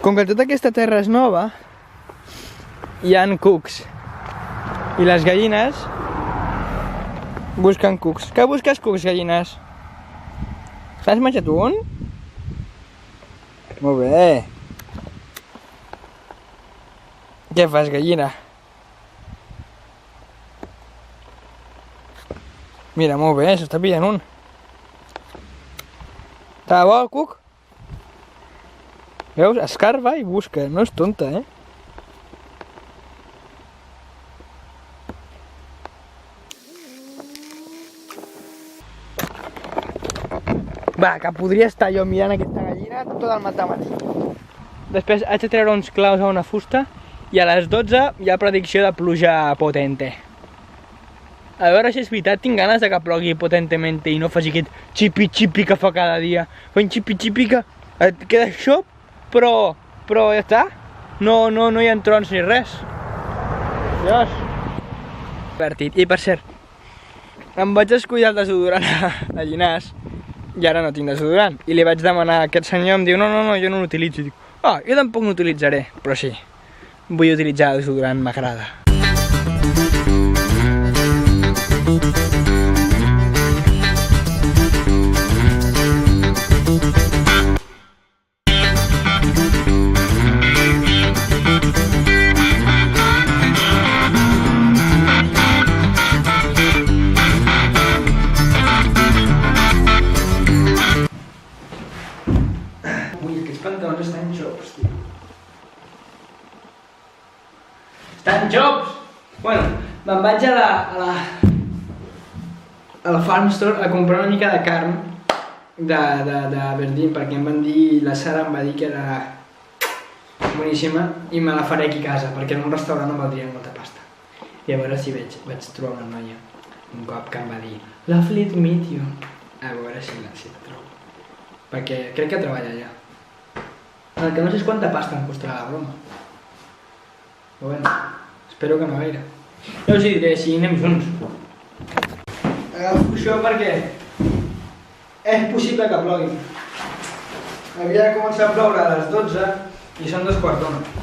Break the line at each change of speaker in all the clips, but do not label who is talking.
Com que tota aquesta terra és nova, hi ha cucs. I les gallines busquen cucs. Què busques cucs, gallines? T'has menjat un? Molt bé. Què fas, gallina? Mira, molt bé, s'està pillant un. Està bo el cuc? Veus? Escarba i busca, no és tonta, eh? Va, que podria estar jo mirant aquesta gallina tot el matí. Després haig de treure uns claus a una fusta i a les 12 hi ha predicció de pluja potente. A veure si és veritat, tinc ganes de que plogui potentemente i no faci aquest xipi-xipi que fa cada dia. Fent xipi-xipi que et queda xop, però ja està. No hi ha trons ni res. Adiós. Divertit. I per cert, em vaig escollir el desodorant a Llinars i ara no tinc desodorant. I li vaig demanar a aquest senyor, em diu, no, jo no l'utilitzo. Dic, jo tampoc no l'utilitzaré, però sí, vull utilitzar el desodorant, m'agrada. Ui, aquests pantalons estan xops, tio. Estan xops! Bueno, me'n vaig a la Farm Store a comprar una mica de carn de Verdín, perquè em van dir, la Sara em va dir que era boníssima i me la faré aquí a casa, perquè en un restaurant no valdria molta pasta. I a veure si vaig trobar una noia un cop que em va dir Lovely to meet you. A veure si la trobo, perquè crec que treballa allà. El que no sé és quanta pasta em costarà la broma. Però bueno, espero que no gaire. Ja us hi diré si anem junts. Agafo això perquè és possible que plogui. Havia de començar a ploure a les 12 i són 2:15.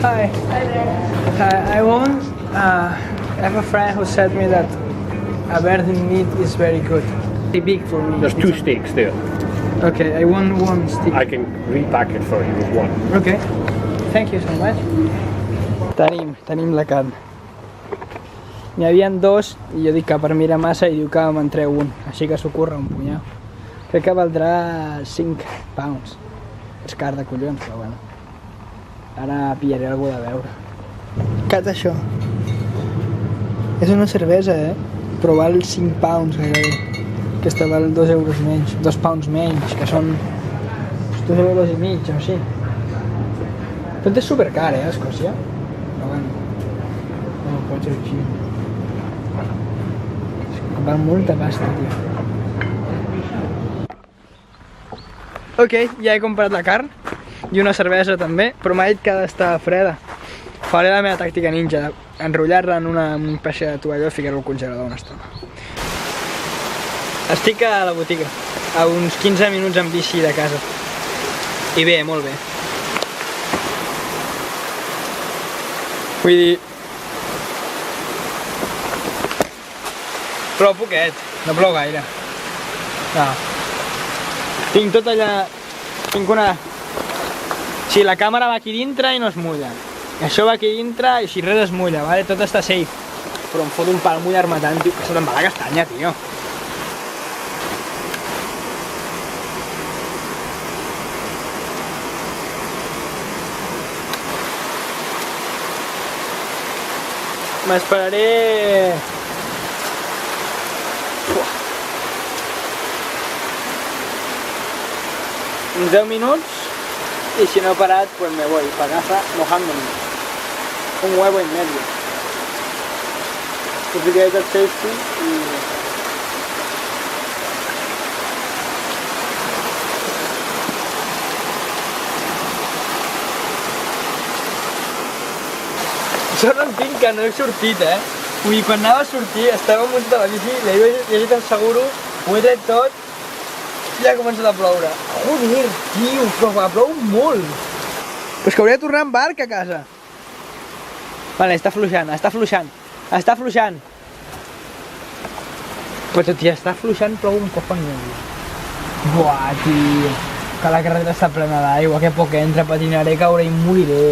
Hi. Hi there. I have a friend who said me that a Verdín meat is very good. It's big for me.
There's 2 steaks there.
Okay, I want 1 stick.
I can repack it for you with 1.
Okay. Thank you so much. Tenim la carn. N'hi havia 2 i jo dic que per mi era massa i diu que me'n treu 1. Així que s'ho curra un punyau. Crec que valdrà 5 pounds. És car de collons, però bueno. Ara pillaré algú de beure. Cata això. És una cervesa, però val 5 pounds gairebé. Aquesta val 2 euros menys, 2 pounds menys, que són 2 euros i mig o així. Tot és supercar, a Escòcia. Però bueno, no pot ser així. Val molta pasta, tio. Ok, ja he comprat la carn i una cervesa també, però m'ha dit que ha d'estar freda. Faré la meva tàctica ninja, enrotllar-la en un peix de tovalló i ficar-ho al congelador una estona. Estic a la botiga, a uns 15 minuts en bici de casa. I bé, molt bé. Vull dir... Plou poquet, no plou gaire. No. Tinc tot allà... Tinc una... Si la càmera va aquí dintre i no es mulla. Això va aquí dintre i si res es mulla, vale? Tot està safe. Però em fot un pal mullar-me tant, tio, que se te'n va la castanya, tio. M'esperaré... uns 10 minuts Y si no he parado, pues me voy para casa mojándome. Un huevo y medio. Refrigerated safety y... Jo no entenc que no he sortit, Vull dir, quan anava a sortir, estava muntat a la bici, l'he llegit el seguro, ho he tret tot i ha començat a ploure. Joder, tio, però plou molt. Pues que hauria de tornar en barc a casa. Vale, està fluixant, està fluixant, està fluixant. Pues tot i està fluixant, plou un cop en medio. Buah, tio, que la carretera està plena d'aigua, que poc entra, patinaré, cauré i moriré.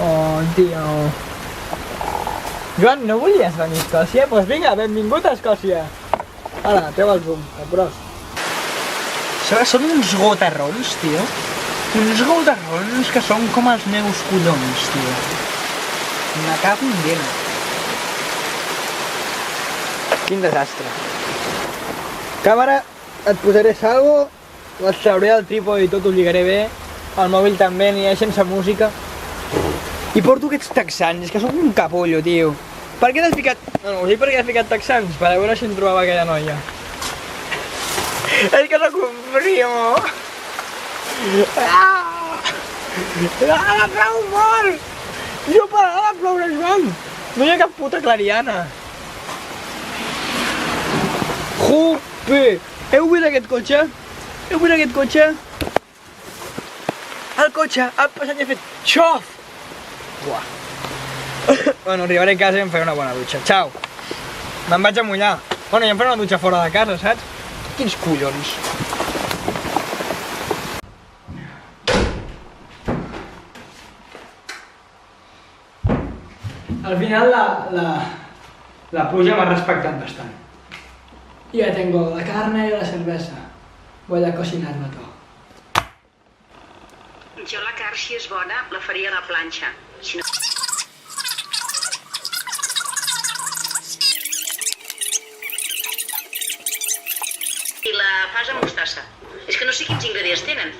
Oh, tio. Joan, no volies venir a Escòcia? Doncs vinga, benvingut a Escòcia. Ara, treu el zoom, el pros. Són uns goterrons, tio. Uns goterrons que són com els meus collons, tio. Me cago en Déu. Quin desastre. Càmera, et posaré salvo, et trauré el trípode i tot, ho lligaré bé. El mòbil també, n'hi ha sense música. I porto aquests texans, és que sóc un capollo, tio. Per què t'has ficat... No, us dic per què t'has ficat texans, per a veure si em trobava aquella noia. És que sóc un primo. Plou molt! No pararà de ploure, Joan! No hi ha cap puta clariana. Jope! Heu vist aquest cotxe? Heu vist aquest cotxe? El cotxe ha passat i ha fet xof! Buah. Bueno, arribaré a casa i em faré una bona dutxa. Ciao! Me'n vaig a mullar. Bueno, i em faré una dutxa fora de casa, saps? Quins collons! Al final la pluja m'ha respectat bastant. Ya tengo la carne y la cervesa. Voy a cocinarme todo.
Jo la carn, si és bona, la faria a la planxa. Si no... I la fas amb mostassa. És que no sé quins ingredients tenen.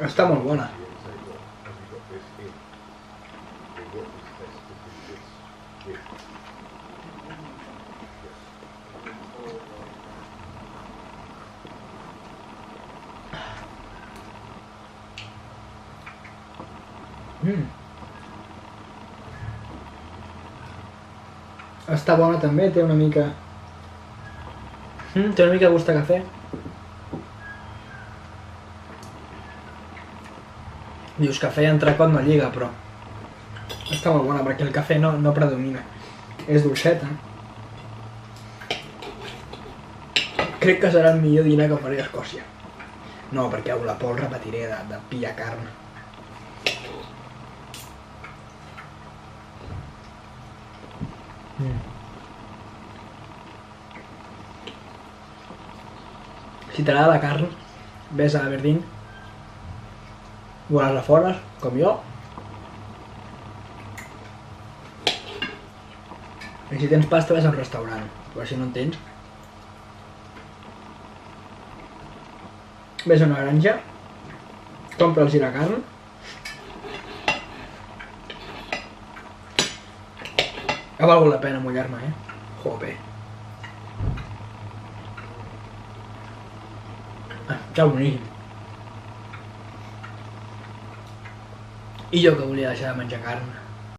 Està molt bona. Està bona també, té una mica... Té una mica de gust a cafè. Dius, cafè i entrecot no lliga, però... Està molt bona, perquè el cafè no predomina. És dolceta. Crec que serà el millor dinar que faré a Escòcia. No, perquè a Olapol repetiré de pillar carn. Si t'agrada la carn, ves a Aberdeen, o a les afores, com jo. I si tens pasta, ves a un restaurant, però si no en tens, ves a una granja, compra'ls la carn, ha valgut la pena mullar-me, Jope. Està boníssim. I jo que volia deixar de menjar carn.